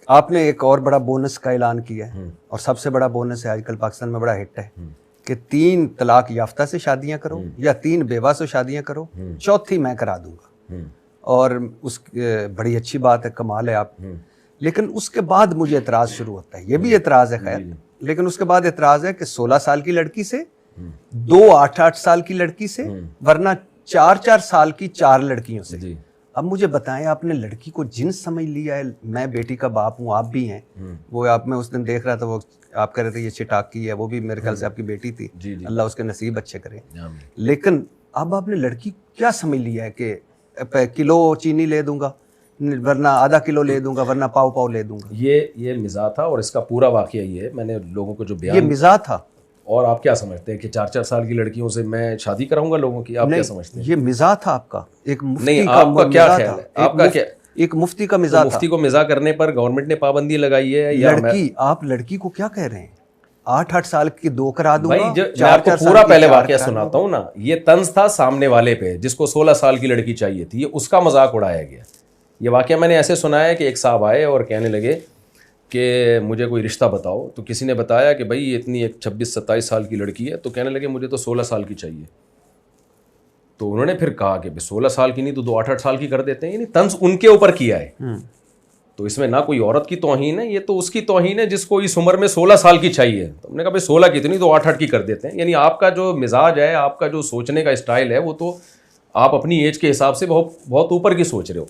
आपने एक और बड़ा बोनस का ऐलान किया है, और सबसे बड़ा बोनस है आजकल पाकिस्तान में, बड़ा हिट है कि 3 तलाक याफ्ता से शादियां करो या 3 बेवा से शादियां करो, चौथी मैं करा दूंगा। और उस बड़ी अच्छी बात है, कमाल है आप। लेकिन उसके बाद मुझे एतराज शुरू होता है, ये भी एतराज है खैर, लेकिन उसके बाद एतराज है कि 16 साल की लड़की से, 2 8-8 साल की लड़की से, वरना 4-4 साल की 4 लड़कियों से। अब मुझे बताएं, आपने लड़की को जिन्स समझ लिया है। मैं बेटी का बाप हूँ, आप भी हैं। वो आप, मैं उस दिन देख रहा था, वो आप कह रहे थे ये चिटाकी है, वो भी मेरे ख्याल से आपकी बेटी थी। अल्लाह उसके नसीब अच्छे करे। लेकिन अब आपने लड़की क्या समझ लिया है कि किलो चीनी ले दूंगा, वरना आधा किलो ले दूंगा, वरना पाव पाव ले दूंगा। ये मिजाज था, और इसका पूरा वाकया ये है, मैंने लोगों को जो बयान, ये मिजाज था। और आप क्या समझते हैं कि 4-4 साल की लड़कियों से मैं शादी कराऊंगा लोगों की? आप क्या समझते हैं? ये मिजाज था आपका, एक मुफ्ती नहीं, का। आपका क्या ख्याल है? आपका क्या, एक मुफ्ती का मिजाज था। मुफ्ती को मिजाज करने पर गवर्नमेंट ने पाबंदी लगाई है या आप लड़की को क्या कह रहे हैं? 8-8 साल की 2 करा दूंगा। भाई मैं आपको पूरा पहले वाकया सुनाता हूँ ना। ये तंज था सामने वाले पे, जिसको 16 साल की लड़की चाहिए थी, ये उसका मजाक उड़ाया गया। ये वाकया मैंने ऐसे सुना है कि एक साहब आए और कहने लगे कि मुझे कोई रिश्ता बताओ। तो किसी ने बताया कि भाई ये इतनी एक 26-27 साल की लड़की है। तो कहने लगे मुझे तो 16 साल की चाहिए। तो उन्होंने फिर कहा कि 16 साल की नहीं तो 2 8-8 साल की कर देते हैं। यानी तंज उनके ऊपर किया है। तो इसमें ना कोई औरत की तौहीन है, ये तो उसकी तौहीन है जिसको इस उम्र में 16 साल की चाहिए। तो हमने कहा भाई 16 की इतनी तो 8-8 की कर देते हैं। यानी आपका जो मिजाज है, आपका जो सोचने का स्टाइल है, वो तो आप अपनी एज के हिसाब से बहुत बहुत ऊपर की सोच रहे हो।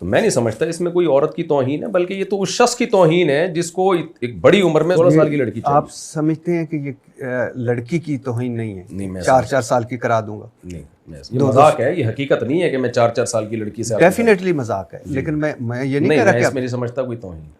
तो मैं नहीं समझता इसमें कोई औरत की तौहीन है, बल्कि ये तो उस शख्स की तौहीन है जिसको एक बड़ी उम्र में 16 साल की लड़की चाहिए। आप समझते हैं कि ये लड़की की तौहीन नहीं है? नहीं, मैं 4-4 साल की करा दूंगा। नहीं, ये मजाक है, ये हकीकत नहीं है कि मैं 4-4 साल की लड़की से। डेफिनेटली मजाक है, लेकिन मैं ये नहीं कह रहा कि इसमें नहीं समझता कोई तौहीन।